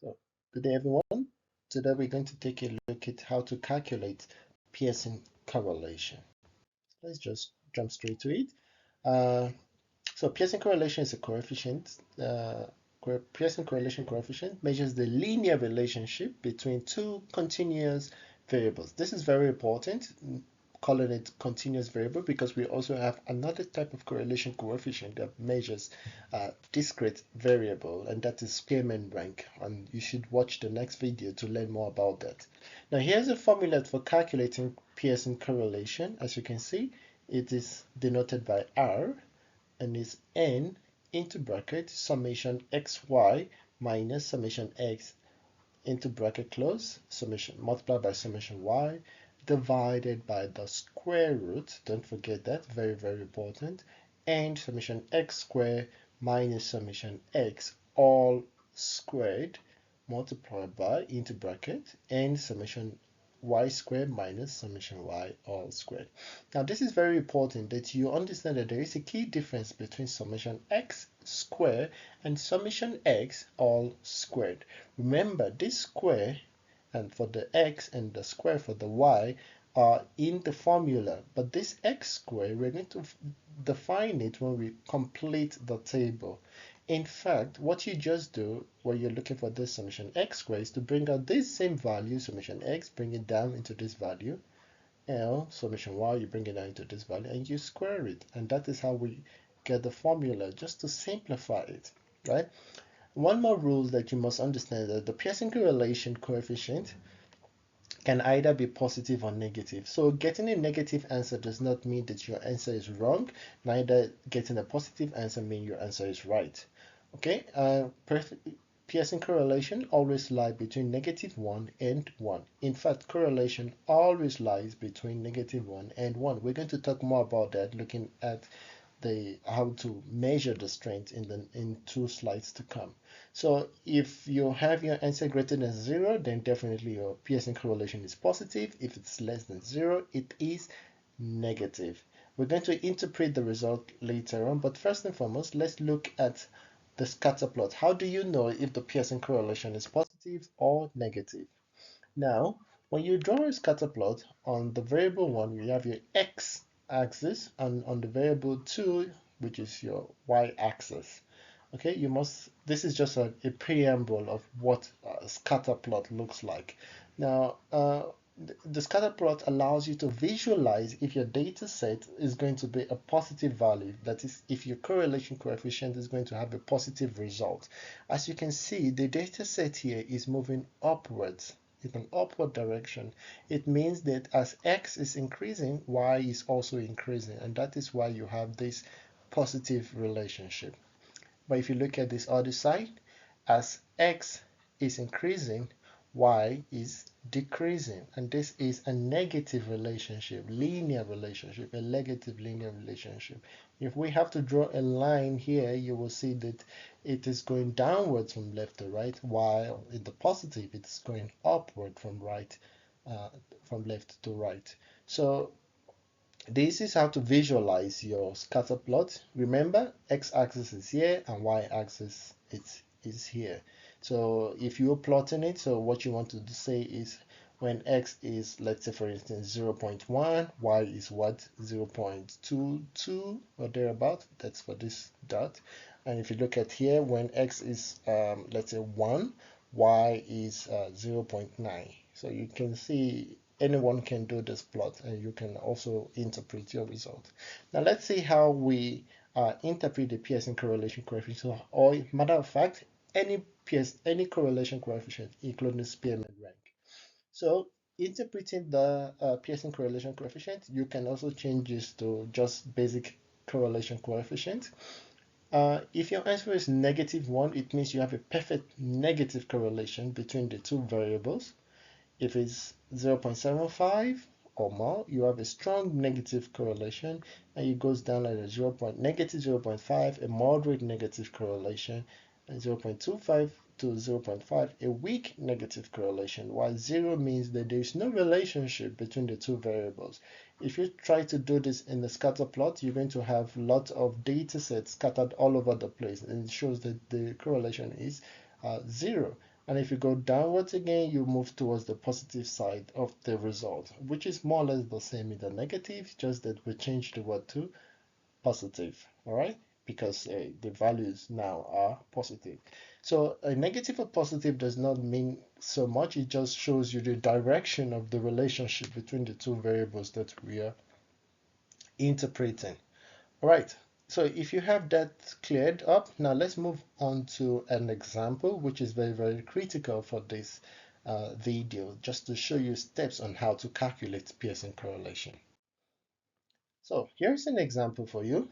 So, good day everyone. Today we're going to take a look at how to calculate Pearson correlation. Let's just jump straight to it. Uh, so Pearson correlation is a coefficient. Pearson correlation coefficient measures the linear relationship between two continuous variables. This is very important, calling it continuous variable, because we also have another type of correlation coefficient that measures discrete variable, and that is Spearman rank. And you should watch the next video to learn more about that. Now here's a formula for calculating Pearson correlation. As you can see, it is denoted by R, and is n into bracket summation xy minus summation x into bracket close summation multiplied by summation y divided by the square root, don't forget that, very important, and summation x squared minus summation x all squared multiplied by into bracket and summation y squared minus summation y all squared. Now this is very important that you understand that there is a key difference between summation x squared and summation x all squared. Remember, this square and for the x and the square for the y are in the formula, but this x squared, we're going to define it when we complete the table. In fact, what you just do when you're looking for this summation x squared is to bring out this same value, summation x, bring it down into this value, and summation y, you bring it down into this value, and you square it. And that is how we get the formula, just to simplify it, right? One more rule that you must understand, that the Pearson correlation coefficient can either be positive or negative. So getting a negative answer does not mean that your answer is wrong, neither getting a positive answer means your answer is right. Okay, Pearson correlation always lies between -1 and 1. In fact, correlation always lies between -1 and 1. We're going to talk more about that, looking at how to measure the strength in 2 slides to come. So if you have your answer greater than 0, then definitely your Pearson correlation is positive. If it's less than 0, it is negative. We're going to interpret the result later on, but first and foremost, let's look at the scatter plot. How do you know if the Pearson correlation is positive or negative? Now, when you draw a scatter plot, on the variable 1, you have your x-axis, and on the variable 2, which is your y-axis. Okay, this is just a preamble of what a scatter plot looks like. Now, the scatter plot allows you to visualize if your data set is going to be a positive value, that is, if your correlation coefficient is going to have a positive result. As you can see, the data set here is moving upwards in an upward direction. It means that as x is increasing, y is also increasing, and that is why you have this positive relationship. But if you look at this other side, as x is increasing, y is decreasing, and this is a negative relationship, linear relationship, a negative linear relationship. If we have to draw a line here, you will see that it is going downwards from left to right, while in the positive it's going upward from left to right. So this is how to visualize your scatter plot. Remember, x-axis is here and y-axis is here. So if you're plotting it, so what you want to say is when x is, let's say for instance, 0.1, y is what, 0.22 or thereabout. That's for this dot. And if you look at here, when x is, let's say 1, y is 0.9. So you can see anyone can do this plot, and you can also interpret your result. Now let's see how we interpret the Pearson correlation coefficient, or matter of fact, any correlation coefficient, including the Spearman rank. So interpreting the Pearson correlation coefficient, you can also change this to just basic correlation coefficient. If your answer is -1, it means you have a perfect negative correlation between the two variables. If it's 0.75 or more, you have a strong negative correlation, and it goes down like a -0.5, a moderate negative correlation, and 0.25 to 0.5, a weak negative correlation, while 0 means that there is no relationship between the two variables. If you try to do this in the scatter plot, you're going to have lots of data sets scattered all over the place, and it shows that the correlation is 0. And if you go downwards again, you move towards the positive side of the result, which is more or less the same in the negative, just that we change the word to positive, all right? Because the values now are positive. So a negative or positive does not mean so much. It just shows you the direction of the relationship between the two variables that we are interpreting. All right. So if you have that cleared up, now let's move on to an example, which is very, very critical for this video, just to show you steps on how to calculate Pearson correlation. So here's an example for you.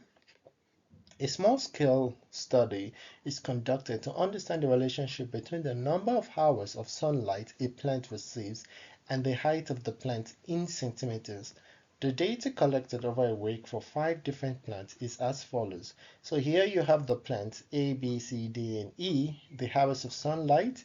A small-scale study is conducted to understand the relationship between the number of hours of sunlight a plant receives and the height of the plant in centimeters. The data collected over a week for 5 different plants is as follows. So here you have the plants A, B, C, D, and E, the hours of sunlight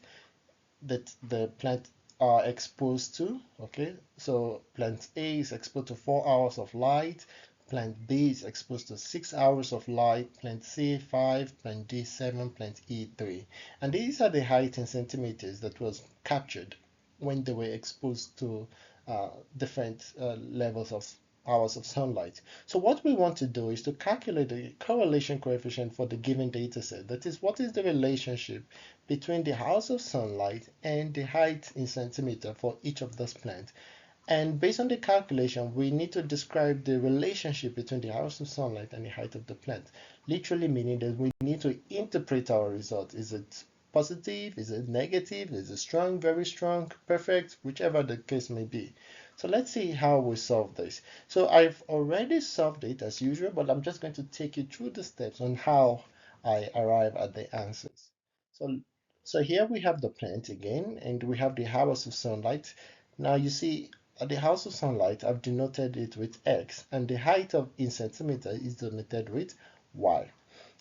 that the plant are exposed to. Okay, so plant A is exposed to 4 hours of light, plant B is exposed to 6 hours of light, plant C 5, plant D 7, plant E 3. And these are the height in centimeters that was captured when they were exposed to different levels of hours of sunlight. So what we want to do is to calculate the correlation coefficient for the given data set. That is, what is the relationship between the hours of sunlight and the height in centimeter for each of those plants. And based on the calculation, we need to describe the relationship between the hours of sunlight and the height of the plant. Literally meaning that we need to interpret our result. Is it positive? Is it negative? Is it strong, very strong, perfect? Whichever the case may be. So let's see how we solve this. So I've already solved it as usual, but I'm just going to take you through the steps on how I arrive at the answers. So, so here we have the plant again, and we have the hours of sunlight. Now you see the house of sunlight, I've denoted it with X, and the height of in centimeter is denoted with Y.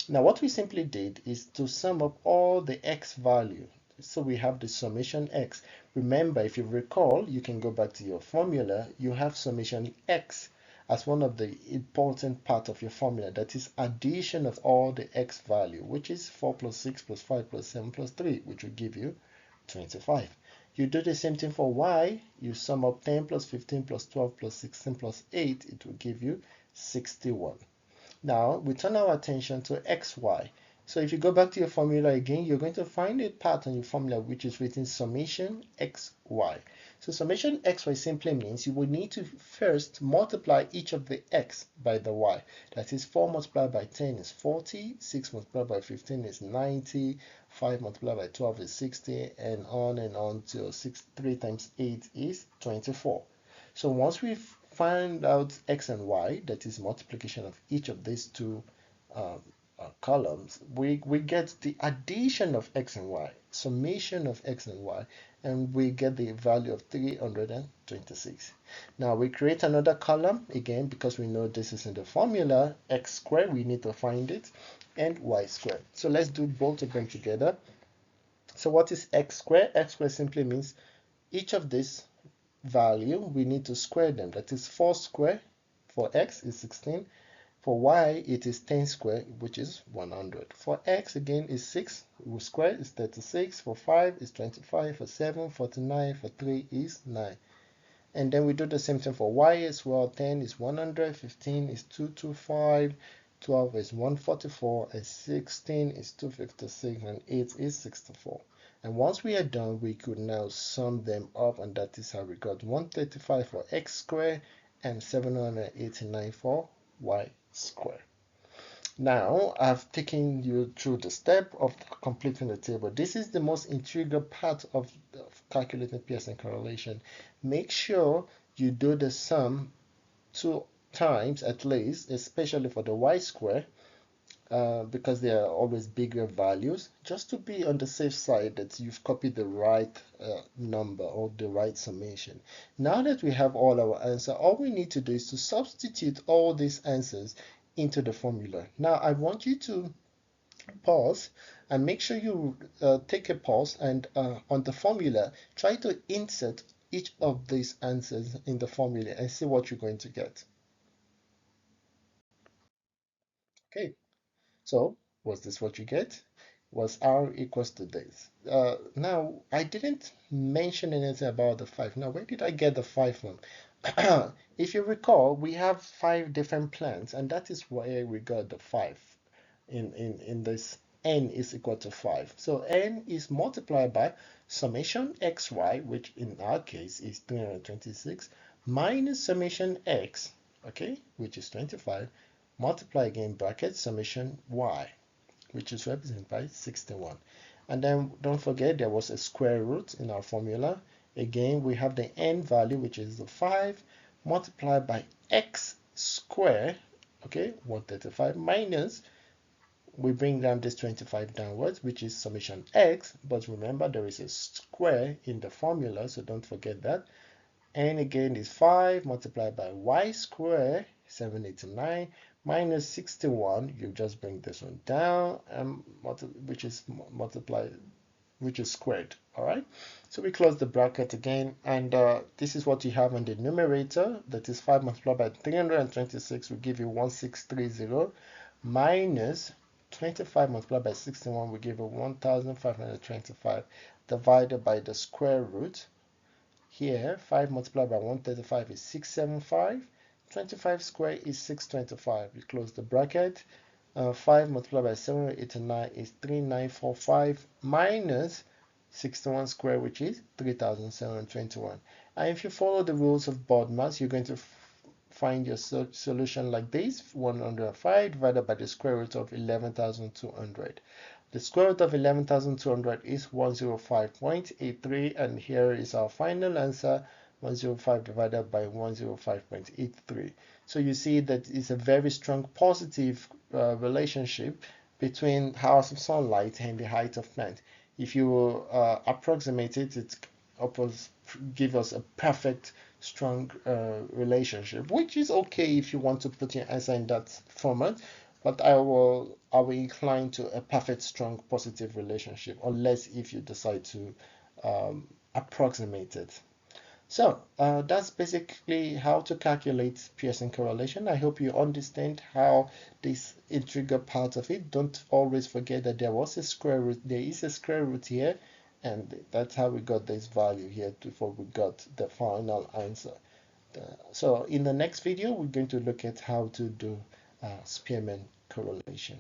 Now what we simply did is to sum up all the X value. So we have the summation X. Remember, if you recall, you can go back to your formula. You have summation X as one of the important part of your formula. That is addition of all the X value, which is 4 plus 6 plus 5 plus 7 plus 3, which will give you 25. You do the same thing for y. You sum up 10 plus 15 plus 12 plus 16 plus 8. It will give you 61. Now, we turn our attention to xy. So if you go back to your formula again, you're going to find a part on your formula which is written summation xy. So summation xy simply means you will need to first multiply each of the x by the y. That is 4 multiplied by 10 is 40, 6 multiplied by 15 is 90, 5 multiplied by 12 is 60, and on till 3 times 8 is 24. So once we find out x and y, that is multiplication of each of these two columns, we get the addition of x and y, summation of x and y, and we get the value of 326. Now we create another column again because we know this is in the formula x squared, we need to find it, and y squared. So let's do both of them together. So what is x squared? X squared simply means each of these value we need to square them. That is 4 square for x is 16. For y, it is 10 square, which is 100. For x, again, is 6. We square is 36. For 5 is 25. For 7, 49. For 3 is 9. And then we do the same thing for y as well. 10 is 100. 15 is 225. 12 is 144. And 16 is 256. And 8 is 64. And once we are done, we could now sum them up, and that is how we got 135 for x squared and 789 for y squared. Now I've taken you through the step of completing the table. This is the most integral part of calculating Pearson correlation. Make sure you do the sum 2 times at least, especially for the y square, because they are always bigger values, just to be on the safe side that you've copied the right number or the right summation. Now that we have all our answers, all we need to do is to substitute all these answers into the formula. Now I want you to pause and make sure you take a pause and on the formula, try to insert each of these answers in the formula and see what you're going to get. Okay. So, was this what you get? was R equals to this. Now, I didn't mention anything about the 5. Now, where did I get the 5 from? If you recall, we have 5 different plants, and that is where we got the 5 in this n is equal to 5. So n is multiplied by summation xy, which in our case is 326, minus summation x, okay, which is 25, multiply again bracket summation y, which is represented by 61. And then don't forget there was a square root in our formula. Again, we have the n value, which is the 5, multiplied by x squared, okay, 135, minus, we bring down this 25 downwards, which is summation x, but remember there is a square in the formula, so don't forget that. And again is 5 multiplied by y squared, 789, minus 61, you just bring this one down, which is multiplied, which is squared. All right, so we close the bracket again, and this is what you have in the numerator. That is 5 multiplied by 326 will give you 1630, minus 25 multiplied by 61 will give you 1525, divided by the square root. Here, 5 multiplied by 135 is 675. 25 squared is 625. You close the bracket. 5 multiplied by 789 is 3945, minus 61 squared, which is 3721. And if you follow the rules of BODMAS, you're going to find your solution like this: 105 divided by the square root of 11,200. The square root of 11,200 is 105.83, and here is our final answer: 105 divided by 105.83. So you see that it's a very strong positive relationship between hours of sunlight and the height of plant. If you approximate it, it gives us a perfect strong relationship, which is okay if you want to put your answer in that format. But I will incline to a perfect strong positive relationship, unless if you decide to approximate it. So that's basically how to calculate Pearson correlation. I hope you understand how this integral part of it. Don't always forget that there was a square root. There is a square root here, and that's how we got this value here before we got the final answer. So in the next video, we're going to look at how to do Spearman correlation.